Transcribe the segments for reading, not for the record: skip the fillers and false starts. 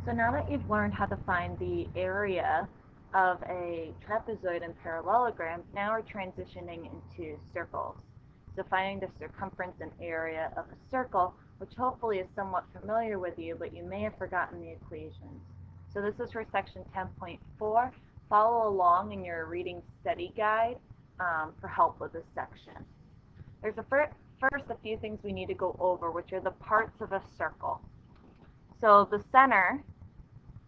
So now that you've learned how to find the area of a trapezoid and parallelogram, now we're transitioning into circles. So finding the circumference and area of a circle, which hopefully is somewhat familiar with you, but you may have forgotten the equations. So this is for section 10.4. Follow along in your reading study guide for help with this section. There's first a few things we need to go over, which are the parts of a circle. So the center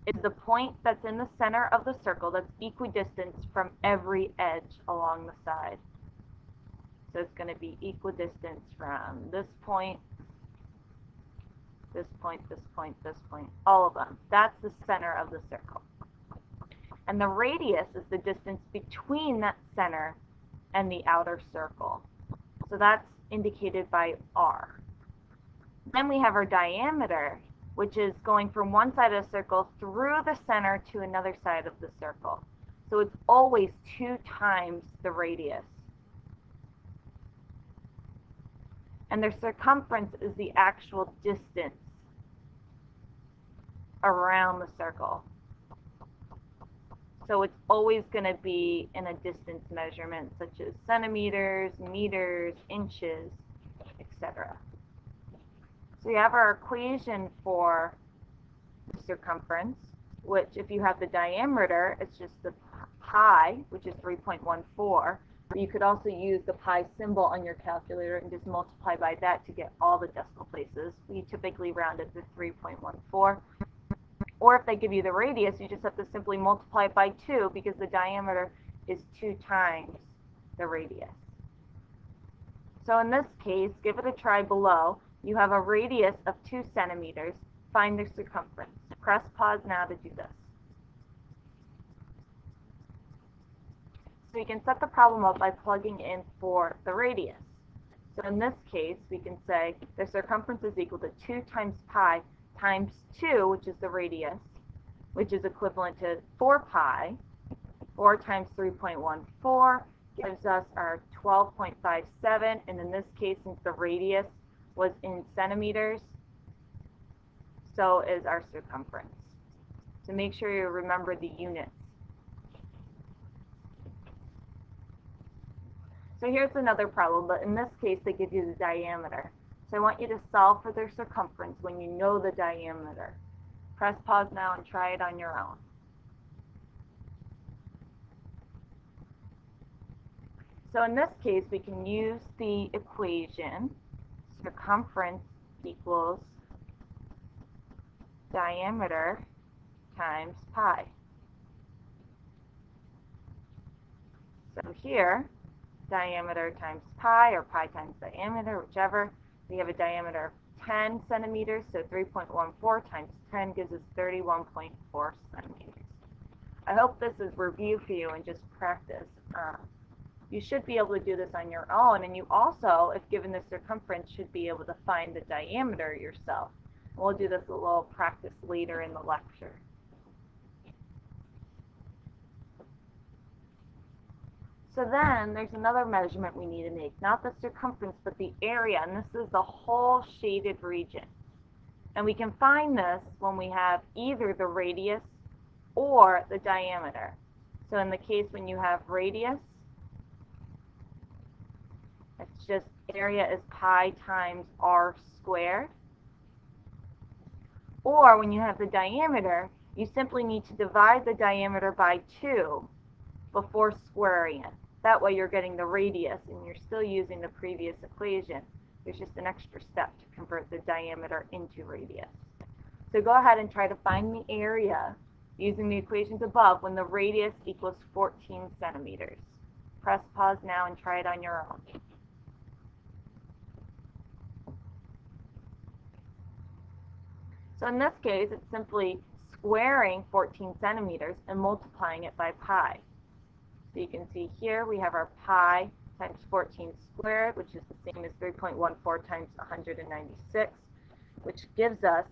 is the point that's in the center of the circle that's equidistant from every edge along the side. So it's going to be equidistant from this point, this point, this point, this point, all of them. That's the center of the circle. And the radius is the distance between that center and the outer circle. So that's indicated by R. Then we have our diameter, which is going from one side of the circle through the center to another side of the circle. So it's always 2 times the radius. And the circumference is the actual distance around the circle. So it's always going to be in a distance measurement, such as centimeters, meters, inches, etc. So we have our equation for the circumference, which if you have the diameter, it's just the pi, which is 3.14. You could also use the pi symbol on your calculator and just multiply by that to get all the decimal places. We typically round it to 3.14. Or if they give you the radius, you just have to simply multiply it by 2 because the diameter is 2 times the radius. So in this case, give it a try below. You have a radius of 2 centimeters. Find the circumference. Press pause now to do this. So you can set the problem up by plugging in for the radius. So in this case, we can say the circumference is equal to 2 times pi times 2, which is the radius, which is equivalent to 4 pi. 4 times 3.14 gives us our 12.57, and in this case, since the radius was in centimeters, so is our circumference. So make sure you remember the units. So here's another problem, but in this case, they give you the diameter. So I want you to solve for their circumference when you know the diameter. Press pause now and try it on your own. So in this case, we can use the equation circumference equals diameter times pi. So here, diameter times pi, or pi times diameter, whichever, we have a diameter of 10 centimeters, so 3.14 times 10 gives us 31.4 centimeters. I hope this is review for you and just practice. You should be able to do this on your own, and you also, if given the circumference, should be able to find the diameter yourself. We'll do this a little practice later in the lecture. So then there's another measurement we need to make, not the circumference, but the area, and this is the whole shaded region. And we can find this when we have either the radius or the diameter. So in the case when you have radius, it's just area is pi times r squared. Or when you have the diameter, you simply need to divide the diameter by 2 before squaring it. That way you're getting the radius and you're still using the previous equation. There's just an extra step to convert the diameter into radius. So go ahead and try to find the area using the equations above when the radius equals 14 centimeters. Press pause now and try it on your own. So in this case, it's simply squaring 14 centimeters and multiplying it by pi. So you can see here we have our pi times 14 squared, which is the same as 3.14 times 196, which gives us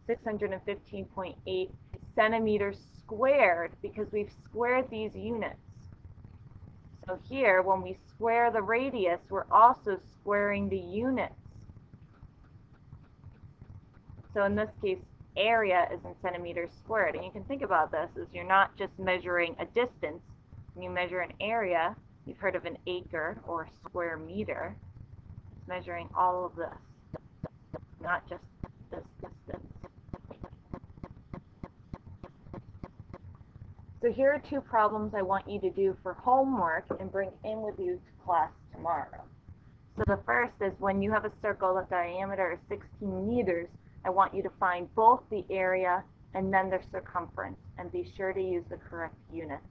615.8 centimeters squared because we've squared these units. So here, when we square the radius, we're also squaring the units. So in this case, area is in centimeters squared. And you can think about this as you're not just measuring a distance. When you measure an area, you've heard of an acre or square meter. It's measuring all of this, not just this distance. So here are two problems I want you to do for homework and bring in with you to class tomorrow. So the first is when you have a circle with diameter is 16 meters, I want you to find both the area and then their circumference, and be sure to use the correct units.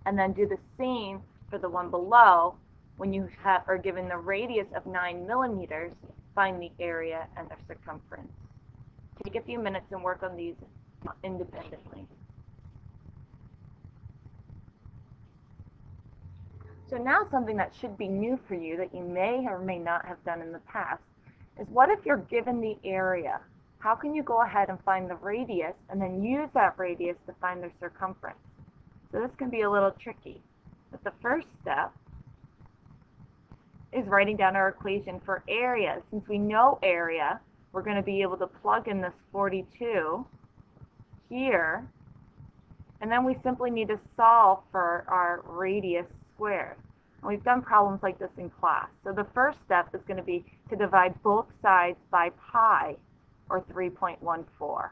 And then do the same for the one below. When you are given the radius of 9 millimeters, find the area and their circumference. Take a few minutes and work on these independently. So now something that should be new for you that you may or may not have done in the past is, what if you're given the area? How can you go ahead and find the radius and then use that radius to find their circumference? So this can be a little tricky. But the first step is writing down our equation for area. Since we know area, we're going to be able to plug in this 42 here, and then we simply need to solve for our radius squared. And we've done problems like this in class. So the first step is going to be to divide both sides by pi, or 3.14.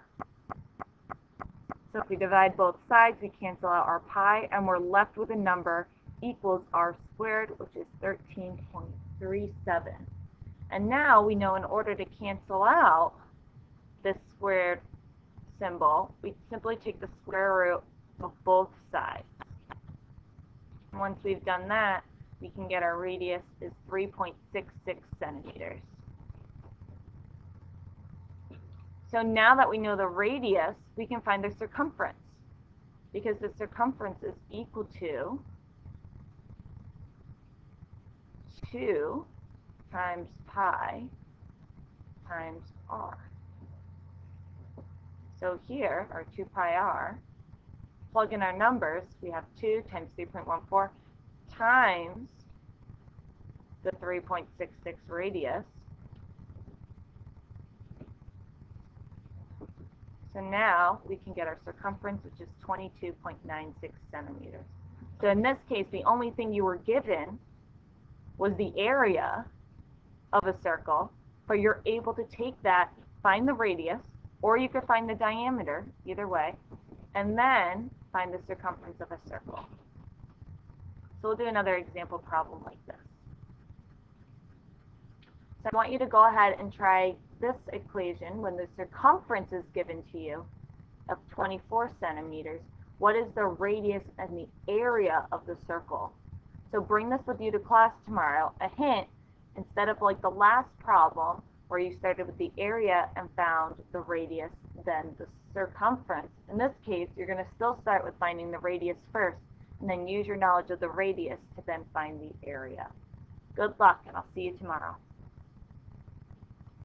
So if we divide both sides, we cancel out our pi, and we're left with a number equals r squared, which is 13.37. And now we know in order to cancel out this squared symbol, we simply take the square root of both sides. And once we've done that, we can get our radius is 3.66 centimeters. So now that we know the radius, we can find the circumference, because the circumference is equal to 2 times pi times r. So here, our 2 pi r, plug in our numbers, we have 2 times 3.14 times the 3.66 radius. So now we can get our circumference, which is 22.96 centimeters. So in this case, the only thing you were given was the area of a circle, but you're able to take that, find the radius, or you could find the diameter, either way, and then find the circumference of a circle. So we'll do another example problem like this. So I want you to go ahead and try this equation. When the circumference is given to you of 24 centimeters, what is the radius and the area of the circle? So bring this with you to class tomorrow. A hint, instead of like the last problem where you started with the area and found the radius, then the circumference, in this case, you're going to still start with finding the radius first, and then use your knowledge of the radius to then find the area. Good luck, and I'll see you tomorrow.